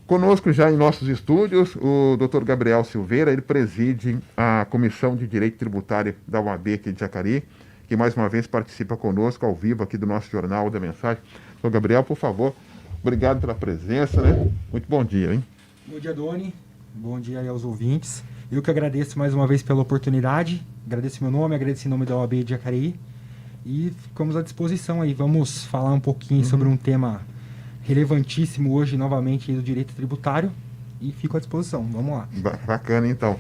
Conosco já em nossos estúdios, o Dr. Gabriel Silveira, ele preside a Comissão de Direito Tributário da UAB aqui de Jacari, que mais uma vez participa conosco ao vivo aqui do nosso Jornal da Mensagem. Dr. Gabriel, por favor, obrigado pela presença, né? Muito bom dia, hein? Bom dia, Doni. Bom dia aí aos ouvintes. Eu que agradeço mais uma vez pela oportunidade, agradeço meu nome, agradeço em nome da OAB de Jacareí e ficamos à disposição aí. Vamos falar um pouquinho sobre um tema relevantíssimo hoje, novamente, aí do direito tributário e fico à disposição. Vamos lá. Bacana, então.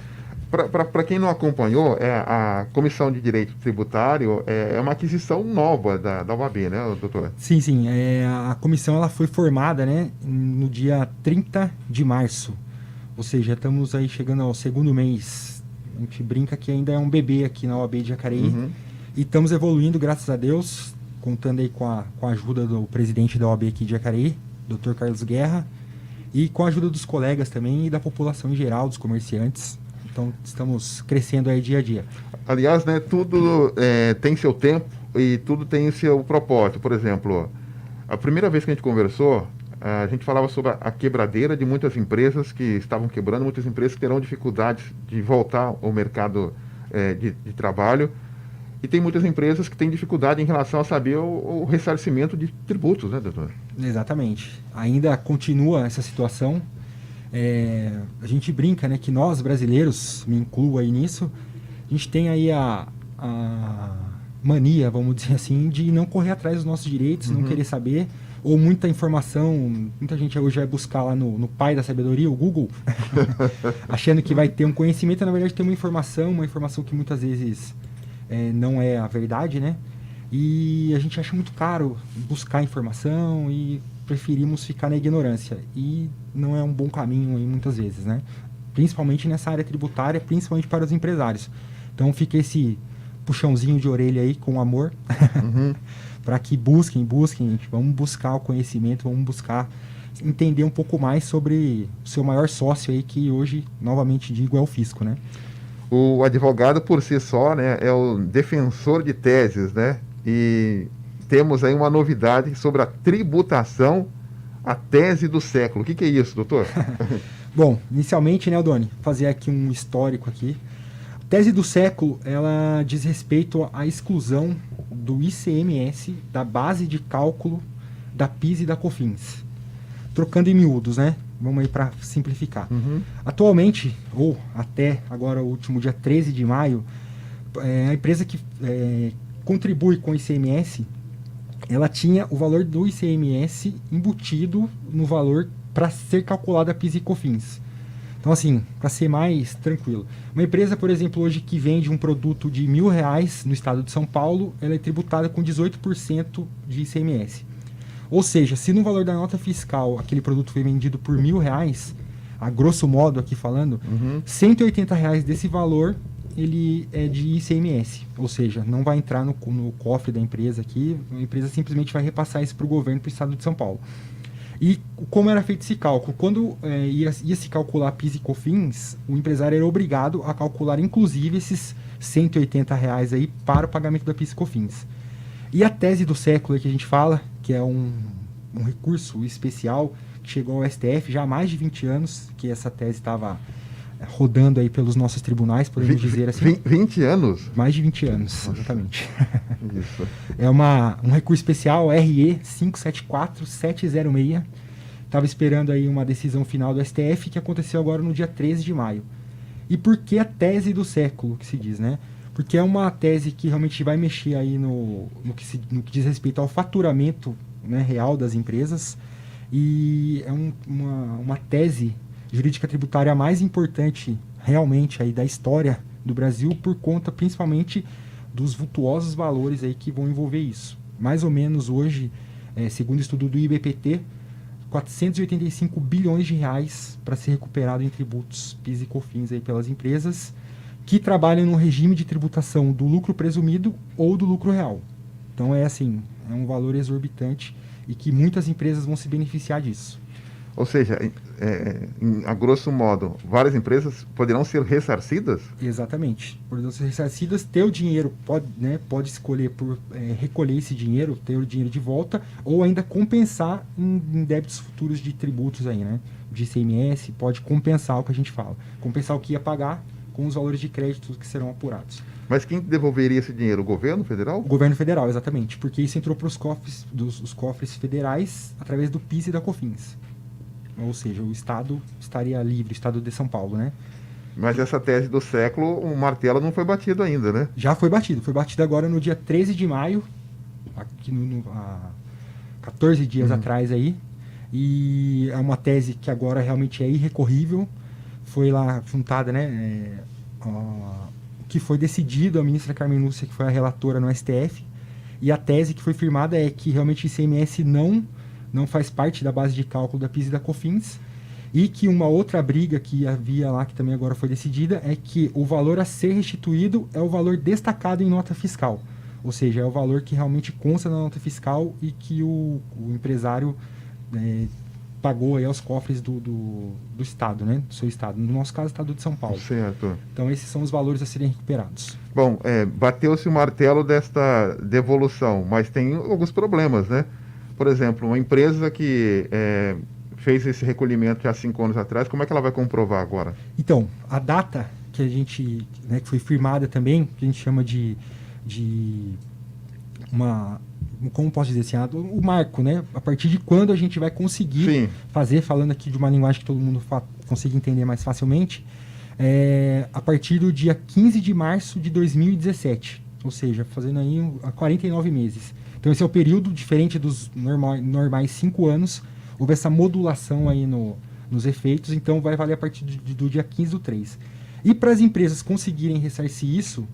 Para quem não acompanhou, a Comissão de Direito Tributário é uma aquisição nova da UAB, né, doutor? Sim. A comissão ela foi formada, né, no dia 30 de março. Ou seja, estamos aí chegando ao segundo mês. A gente brinca que ainda é um bebê aqui na OAB de Jacareí. E estamos evoluindo, graças a Deus, contando aí com a ajuda do presidente da OAB aqui de Jacareí, Dr. Carlos Guerra, e com a ajuda dos colegas também e da população em geral, dos comerciantes. Então, estamos crescendo aí dia a dia. Aliás, né, tudo tem seu tempo e tudo tem seu propósito. Por exemplo, a primeira vez que a gente conversou, a gente falava sobre a quebradeira de muitas empresas que estavam quebrando, muitas empresas que terão dificuldades de voltar ao mercado de trabalho. E tem muitas empresas que têm dificuldade em relação a saber o ressarcimento de tributos, né, doutor? Exatamente. Ainda continua essa situação. A gente brinca, né, que nós brasileiros, me incluo aí nisso, a gente tem aí a mania, vamos dizer assim, de não correr atrás dos nossos direitos, não querer saber, ou muita informação, muita gente hoje vai buscar lá no pai da sabedoria, o Google, achando que vai ter um conhecimento, na verdade tem uma informação que muitas vezes não é a verdade, né? E a gente acha muito caro buscar informação e preferimos ficar na ignorância. E não é um bom caminho aí muitas vezes, né? Principalmente nessa área tributária, principalmente para os empresários. Então fica esse puxãozinho de orelha aí com amor, para que busquem, gente. Vamos buscar o conhecimento, vamos buscar entender um pouco mais sobre o seu maior sócio aí, que hoje, novamente digo, é o fisco, né? O advogado por si só, né, é o defensor de teses, né? E temos aí uma novidade sobre a tributação, a tese do século. O que é isso, doutor? Bom, inicialmente, né, Doni, fazer aqui um histórico aqui. A tese do século, ela diz respeito à exclusão do ICMS da base de cálculo da PIS e da COFINS. Trocando em miúdos, né? Vamos aí para simplificar. Atualmente, ou até agora o último dia 13 de maio, a empresa que contribui com o ICMS, ela tinha o valor do ICMS embutido no valor para ser calculada a PIS e COFINS. Então, assim, para ser mais tranquilo. Uma empresa, por exemplo, hoje que vende um produto de R$1.000 no estado de São Paulo, ela é tributada com 18% de ICMS. Ou seja, se no valor da nota fiscal aquele produto foi vendido por R$1.000, a grosso modo aqui falando, R$180 desse valor ele é de ICMS, ou seja, não vai entrar no cofre da empresa aqui, a empresa simplesmente vai repassar isso para o governo, para o estado de São Paulo. E como era feito esse cálculo? Quando ia se calcular PIS e COFINS, o empresário era obrigado a calcular inclusive esses R$180 aí para o pagamento da PIS e COFINS. E a tese do século que a gente fala, que é um recurso especial que chegou ao STF já há mais de 20 anos, que essa tese estava rodando aí pelos nossos tribunais, podemos dizer assim. 20 anos? Mais de 20 anos, exatamente. Isso. É um recurso especial, RE 574706. Estava esperando aí uma decisão final do STF, que aconteceu agora no dia 13 de maio. E por que a tese do século, que se diz, né? Porque é uma tese que realmente vai mexer aí no que diz respeito ao faturamento, né, real das empresas. E é uma tese jurídica tributária mais importante realmente aí da história do Brasil, por conta principalmente dos vultuosos valores aí que vão envolver isso. Mais ou menos hoje, segundo o estudo do IBPT, 485 bilhões de reais para ser recuperado em tributos PIS e COFINS aí pelas empresas que trabalham no regime de tributação do lucro presumido ou do lucro real. Então é um valor exorbitante e que muitas empresas vão se beneficiar disso. Ou seja, a grosso modo, várias empresas poderão ser ressarcidas? Exatamente. Por ser ressarcidas, ter o dinheiro, pode escolher por recolher esse dinheiro, ter o dinheiro de volta, ou ainda compensar em débitos futuros de tributos aí, né? De ICMS, pode compensar o que a gente fala. Compensar o que ia pagar com os valores de crédito que serão apurados. Mas quem devolveria esse dinheiro? O governo federal? O governo federal, exatamente. Porque isso entrou para os cofres federais através do PIS e da COFINS. Ou seja, o Estado estaria livre, o Estado de São Paulo, né? Mas essa tese do século, o martelo não foi batido ainda, né? Já foi batido. Foi batido agora no dia 13 de maio, aqui há 14 dias atrás aí. E é uma tese que agora realmente é irrecorrível. Foi lá juntada, né? O que foi decidido, a ministra Carmen Lúcia, que foi a relatora no STF. E a tese que foi firmada é que realmente o ICMS não faz parte da base de cálculo da PIS e da COFINS, e que uma outra briga que havia lá, que também agora foi decidida, é que o valor a ser restituído é o valor destacado em nota fiscal. Ou seja, é o valor que realmente consta na nota fiscal e que o empresário pagou aí aos cofres do Estado, né? Do seu Estado. No nosso caso, o Estado de São Paulo. Certo. Então, esses são os valores a serem recuperados. Bom, bateu-se o martelo desta devolução, mas tem alguns problemas, né? Por exemplo, uma empresa que fez esse recolhimento há 5 anos atrás, como é que ela vai comprovar agora? Então, a data que a gente, né, que foi firmada também, que a gente chama de uma, como posso dizer assim, o marco, né? A partir de quando a gente vai conseguir fazer, falando aqui de uma linguagem que todo mundo consiga entender mais facilmente, a partir do dia 15 de março de 2017, ou seja, fazendo aí 49 meses. Então esse é o período diferente dos normais 5 anos. Houve essa modulação aí nos efeitos, então vai valer a partir do dia 15/3. E para as empresas conseguirem ressarcir isso,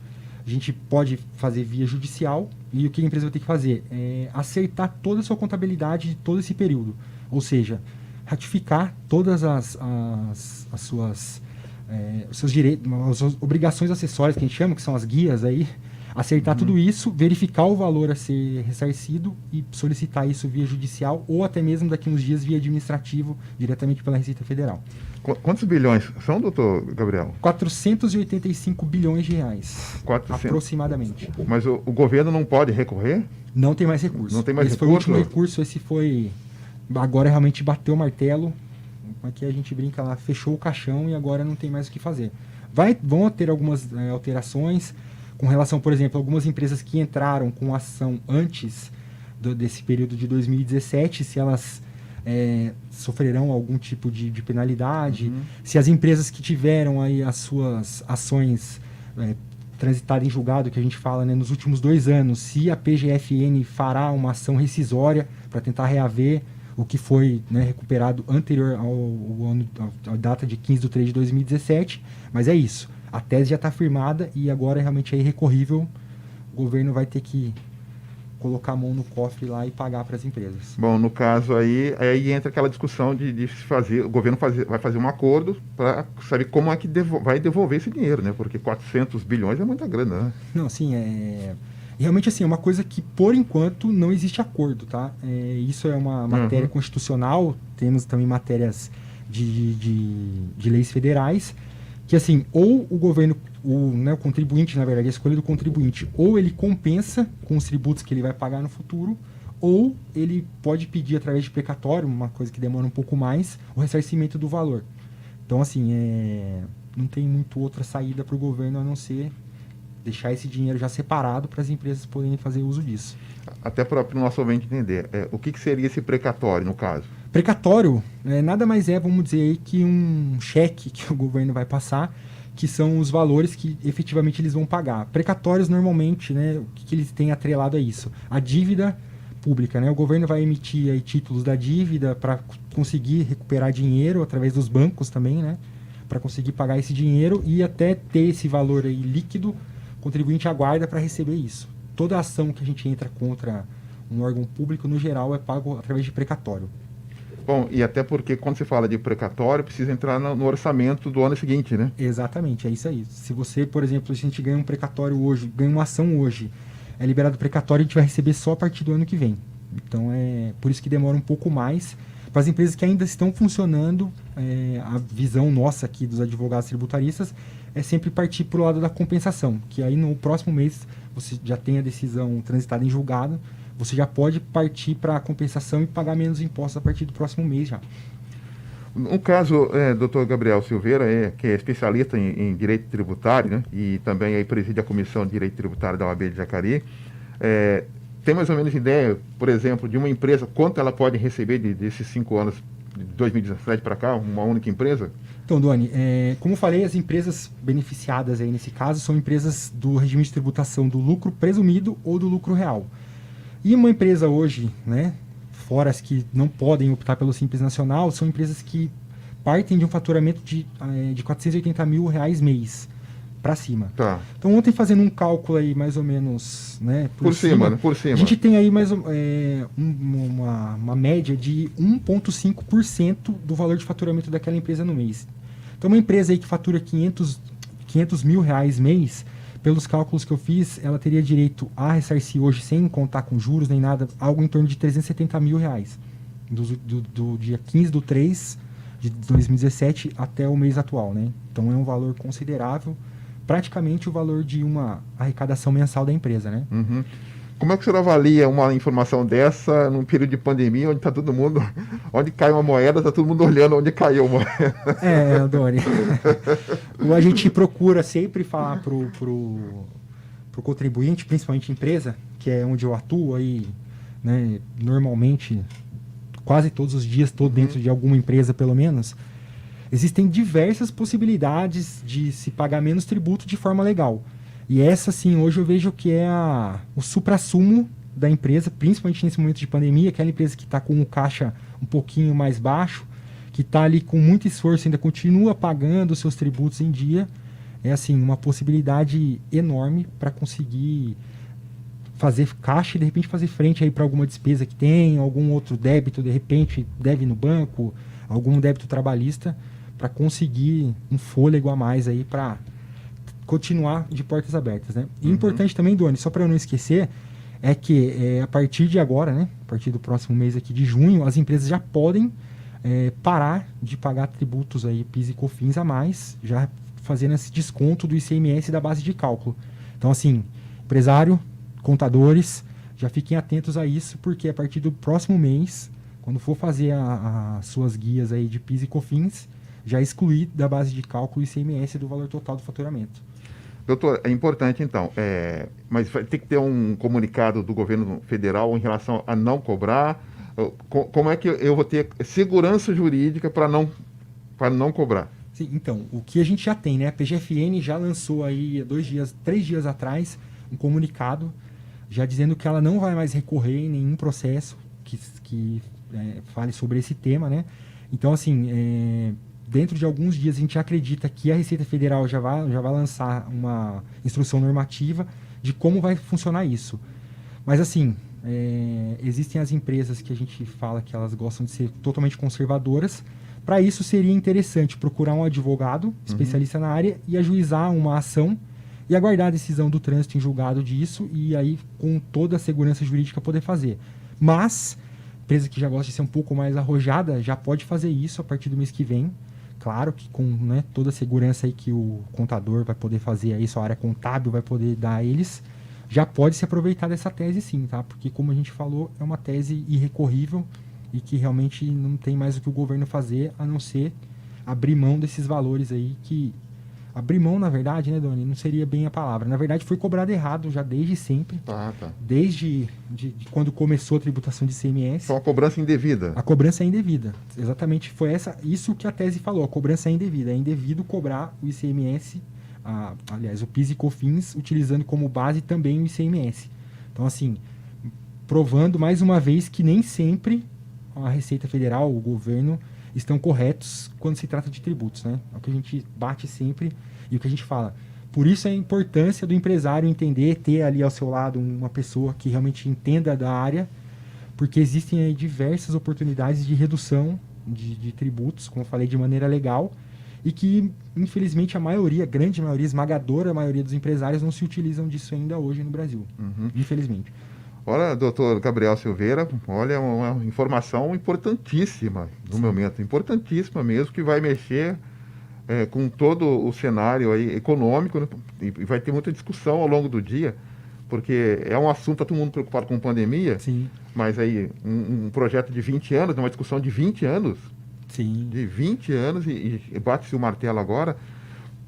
a gente pode fazer via judicial, e o que a empresa vai ter que fazer é acertar toda a sua contabilidade de todo esse período. Ou seja, ratificar todas as suas seus direitos, as suas obrigações acessórias, que a gente chama, que são as guias aí, acertar tudo isso, verificar o valor a ser ressarcido e solicitar isso via judicial ou até mesmo daqui uns dias via administrativo, diretamente pela Receita Federal. Quantos bilhões são, doutor Gabriel? 485 bilhões de reais, 400. aproximadamente. Mas o governo não pode recorrer? Não tem mais recurso. Não tem mais esse recurso? Foi o último recurso, esse foi... Agora realmente bateu o martelo, aqui a gente brinca lá, fechou o caixão e agora não tem mais o que fazer. Vão ter algumas alterações, com relação, por exemplo, a algumas empresas que entraram com ação antes desse período de 2017, se elas sofrerão algum tipo de penalidade, se as empresas que tiveram aí as suas ações transitarem em julgado, que a gente fala, né, nos últimos 2 anos, se a PGFN fará uma ação rescisória para tentar reaver o que foi, né, recuperado anterior à data de 15/3 de 2017, mas é isso. A tese já está firmada e agora realmente é irrecorrível. O governo vai ter que colocar a mão no cofre lá e pagar para as empresas. Bom, no caso aí entra aquela discussão de se fazer, o governo vai fazer um acordo para saber como é que vai devolver esse dinheiro, né? Porque 400 bilhões é muita grana, né? Não, assim, realmente assim, é uma coisa que por enquanto não existe acordo, tá? Isso é uma matéria constitucional, temos também matérias de leis federais, que assim, ou o governo, o contribuinte, na verdade, a escolha do contribuinte, ou ele compensa com os tributos que ele vai pagar no futuro, ou ele pode pedir através de precatório, uma coisa que demora um pouco mais, o ressarcimento do valor. Então, assim, não tem muito outra saída para o governo a não ser deixar esse dinheiro já separado para as empresas poderem fazer uso disso. Até para o nosso ouvinte entender, o que seria esse precatório, no caso? Precatório nada mais vamos dizer aí, que um cheque que o governo vai passar, que são os valores que efetivamente eles vão pagar. Precatórios, normalmente, né, o que eles têm atrelado a isso? A dívida pública, né? O governo vai emitir aí títulos da dívida para conseguir recuperar dinheiro através dos bancos também, né? Para conseguir pagar esse dinheiro e até ter esse valor aí líquido, o contribuinte aguarda para receber isso. Toda ação que a gente entra contra um órgão público, no geral, é pago através de precatório. Bom, e até porque quando se fala de precatório, precisa entrar no orçamento do ano seguinte, né? Exatamente, é isso aí. Se você, por exemplo, se a gente ganha um precatório hoje, ganha uma ação hoje, é liberado o precatório, a gente vai receber só a partir do ano que vem. Então, por isso que demora um pouco mais, Para as empresas que ainda estão funcionando, a visão nossa aqui dos advogados tributaristas é sempre partir para o lado da compensação, que aí no próximo mês você já tem a decisão transitada em julgado, você já pode partir para a compensação e pagar menos impostos a partir do próximo mês já. Um caso, Dr. Gabriel Silveira, que é especialista em direito tributário, né, e também aí preside a Comissão de Direito Tributário da OAB de Jacari, tem mais ou menos ideia, por exemplo, de uma empresa, quanto ela pode receber desses 5 anos, de 2017 para cá, uma única empresa? Então, Doni, como eu falei, as empresas beneficiadas aí nesse caso são empresas do regime de tributação do lucro presumido ou do lucro real. E uma empresa hoje, né, fora as que não podem optar pelo Simples Nacional, são empresas que partem de um faturamento de R$480 mil mês para cima. Tá. Então, ontem fazendo um cálculo aí mais ou menos, né, por cima, a gente tem aí mais uma média de 1,5% do valor de faturamento daquela empresa no mês. Então, uma empresa aí que fatura 500 mil mês, pelos cálculos que eu fiz, ela teria direito a ressarcir hoje, sem contar com juros nem nada, algo em torno de R$370 mil, do dia 15/3 de 2017 até o mês atual, né? Então é um valor considerável, praticamente o valor de uma arrecadação mensal da empresa, né? Uhum. Como é que o senhor avalia uma informação dessa num período de pandemia, onde está todo mundo, onde cai uma moeda, está todo mundo olhando onde caiu a moeda? Dori. A gente procura sempre falar pro contribuinte, principalmente empresa, que é onde eu atuo aí, né, normalmente, quase todos os dias, estou dentro de alguma empresa pelo menos. Existem diversas possibilidades de se pagar menos tributo de forma legal. E essa, sim, hoje eu vejo que é o suprassumo da empresa, principalmente nesse momento de pandemia, aquela empresa que está com o caixa um pouquinho mais baixo, que está ali com muito esforço, ainda continua pagando os seus tributos em dia. É, assim, uma possibilidade enorme para conseguir fazer caixa e, de repente, fazer frente aí para alguma despesa que tem, algum outro débito, de repente, deve no banco, algum débito trabalhista, para conseguir um fôlego a mais aí para continuar de portas abertas, né? E importante também, Doni, só para eu não esquecer, é que a partir de agora, né, a partir do próximo mês aqui de junho, as empresas já podem parar de pagar tributos aí, PIS e COFINS a mais, já fazendo esse desconto do ICMS da base de cálculo. Então, assim, empresário, contadores, já fiquem atentos a isso, porque a partir do próximo mês, quando for fazer as suas guias aí de PIS e COFINS, já excluir da base de cálculo o ICMS do valor total do faturamento. Doutor, é importante então, mas vai ter que ter um comunicado do governo federal em relação a não cobrar. Como é que eu vou ter segurança jurídica para não cobrar? Sim, então, o que a gente já tem, né? A PGFN já lançou aí 3 dias atrás um comunicado já dizendo que ela não vai mais recorrer em nenhum processo que fale sobre esse tema, né? Então, assim, dentro de alguns dias a gente acredita que a Receita Federal já vai lançar uma instrução normativa de como vai funcionar isso. Mas, assim, existem as empresas que a gente fala que elas gostam de ser totalmente conservadoras. Para isso seria interessante procurar um advogado especialista na área e ajuizar uma ação e aguardar a decisão do trânsito em julgado disso e aí com toda a segurança jurídica poder fazer. Mas, empresa que já gosta de ser um pouco mais arrojada já pode fazer isso a partir do mês que vem. Claro que com, né, toda a segurança aí que o contador vai poder fazer aí, sua área contábil vai poder dar a eles, já pode se aproveitar dessa tese sim, tá? Porque como a gente falou, é uma tese irrecorrível e que realmente não tem mais o que o governo fazer a não ser abrir mão desses valores aí que... Abrir mão, na verdade, né, Doni? Não seria bem a palavra. Na verdade, foi cobrado errado já desde sempre. Tá. Desde quando começou a tributação de ICMS. Só uma cobrança indevida. A cobrança é indevida. Exatamente, foi isso que a tese falou. A cobrança é indevida. É indevido cobrar o ICMS, aliás, o PIS e COFINS, utilizando como base também o ICMS. Então, assim, provando mais uma vez que nem sempre a Receita Federal, o governo, estão corretos quando se trata de tributos, né? É o que a gente bate sempre e o que a gente fala. Por isso a importância do empresário entender, ter ali ao seu lado uma pessoa que realmente entenda da área, porque existem aí diversas oportunidades de redução de tributos, como eu falei, de maneira legal, e que, infelizmente, a maioria, esmagadora maioria dos empresários não se utilizam disso ainda hoje no Brasil. Infelizmente. Olha, doutor Gabriel Silveira, olha, uma informação importantíssima no momento, importantíssima mesmo, que vai mexer com todo o cenário aí econômico, né? E vai ter muita discussão ao longo do dia, porque é um assunto, tá todo mundo preocupado com pandemia, Sim, mas aí um projeto de 20 anos, uma discussão de 20 anos, sim. de 20 anos, e bate-se o martelo agora.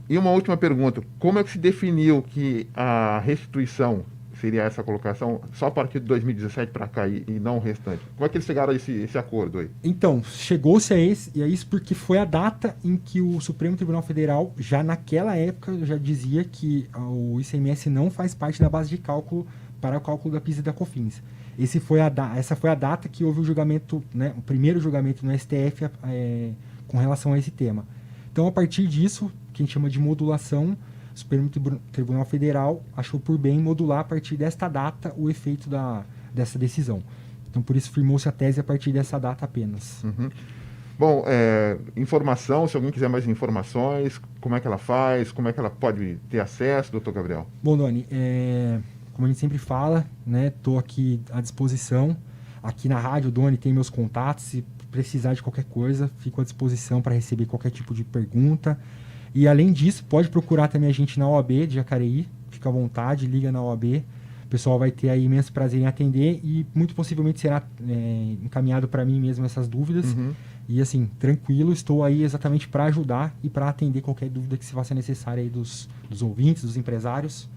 E uma última pergunta, como é que se definiu que a restituição seria essa colocação só a partir de 2017 para cá e não o restante? Como é que eles chegaram a esse acordo aí? Então, chegou-se a isso porque foi a data em que o Supremo Tribunal Federal, já naquela época, já dizia que o ICMS não faz parte da base de cálculo para o cálculo da PIS e da COFINS. Essa foi a data que houve o julgamento, né, o primeiro julgamento no STF com relação a esse tema. Então, a partir disso, que a gente chama de modulação, o Supremo Tribunal Federal achou por bem modular a partir desta data o efeito dessa decisão. Então, por isso, firmou-se a tese a partir dessa data apenas. Uhum. Bom, informação, se alguém quiser mais informações, como é que ela faz, como é que ela pode ter acesso, doutor Gabriel? Bom, Doni, como a gente sempre fala, né, estou aqui à disposição. Aqui na rádio, Doni, tem meus contatos. Se precisar de qualquer coisa, fico à disposição para receber qualquer tipo de pergunta. E, além disso, pode procurar também a gente na OAB de Jacareí. Fica à vontade, liga na OAB. O pessoal vai ter aí imenso prazer em atender e muito possivelmente será encaminhado para mim mesmo essas dúvidas. Uhum. E, assim, tranquilo, estou aí exatamente para ajudar e para atender qualquer dúvida que se faça necessária aí dos ouvintes, dos empresários.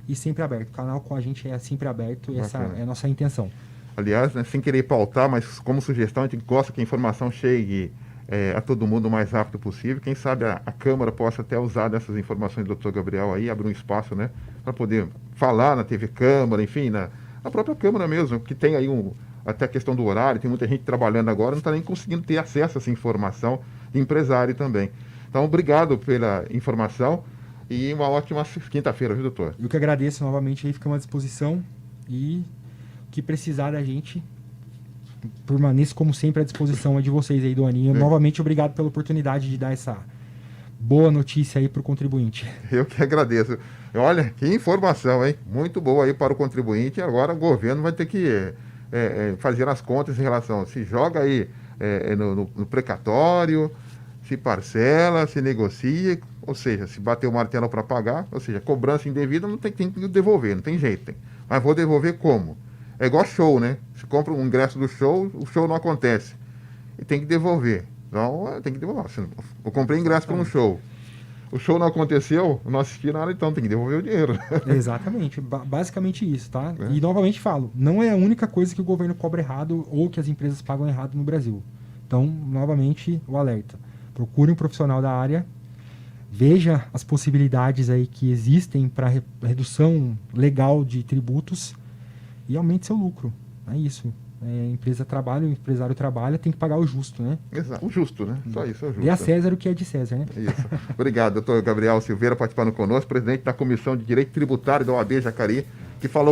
E sempre aberto. O canal com a gente é sempre aberto e essa é a nossa intenção. Aliás, né, sem querer pautar, mas como sugestão, a gente gosta que a informação chegue a todo mundo o mais rápido possível. Quem sabe a Câmara possa até usar dessas informações do Dr. Gabriel aí, abrir um espaço, né, para poder falar na TV Câmara, enfim, na própria Câmara mesmo, que tem aí até a questão do horário, tem muita gente trabalhando agora, não está nem conseguindo ter acesso a essa informação, de empresário também. Então, obrigado pela informação e uma ótima quinta-feira, viu, doutor? Eu que agradeço novamente aí, ficamos à disposição e o que precisar da gente, permaneço como sempre à disposição de vocês aí, Doaninha. Novamente, obrigado pela oportunidade de dar essa boa notícia aí para o contribuinte. Eu que agradeço. Olha, que informação, hein? Muito boa aí para o contribuinte. Agora o governo vai ter que fazer as contas em relação, se joga aí no precatório, se parcela, se negocia, ou seja, se bater o martelo para pagar, ou seja, cobrança indevida, não tem que devolver, não tem jeito. Mas vou devolver como? É igual show, né? Se compra um ingresso do show, o show não acontece. E tem que devolver. Então, tem que devolver. Eu comprei ingresso para um show. O show não aconteceu, não assisti nada, então tem que devolver o dinheiro. Exatamente. Basicamente isso, tá? E, novamente falo, não é a única coisa que o governo cobra errado ou que as empresas pagam errado no Brasil. Então, novamente, o alerta. Procure um profissional da área, veja as possibilidades aí que existem para redução legal de tributos e aumente seu lucro. É isso. A empresa trabalha, o empresário trabalha, tem que pagar o justo, né? Exato. O justo, né? Só isso, é o justo. Dê a César o que é de César, né? Isso. Obrigado, doutor Gabriel Silveira, participando conosco, presidente da Comissão de Direito Tributário da OAB Jacareí, que falou